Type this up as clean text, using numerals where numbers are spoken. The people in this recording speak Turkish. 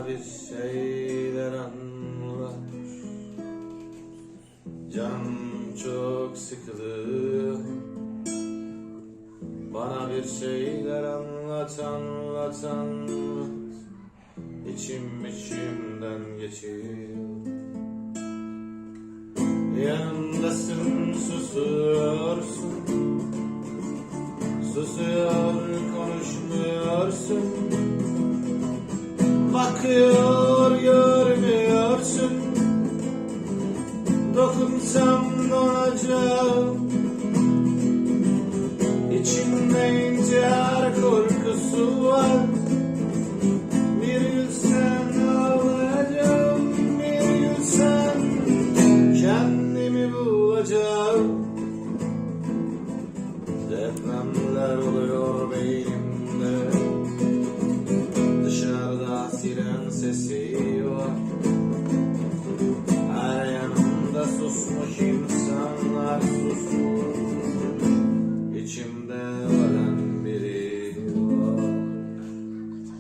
Bana bir şeyler anlat. Canım çok sıkılıyor. Bana bir şeyler anlat, anlat, anlat. İçimden geçiyor. Yanımdasın, susuyorsun. Susuyor, konuşmuyorsun. Bakıyor, görmüyorsun. Dokunsam donacağım. İçimde intihar korkusu var. Bir gülsen ağlayacağım. Bir gülsen kendimi bulacağım. Depremler oluyor beynimde. Dışarıda siren sesi var.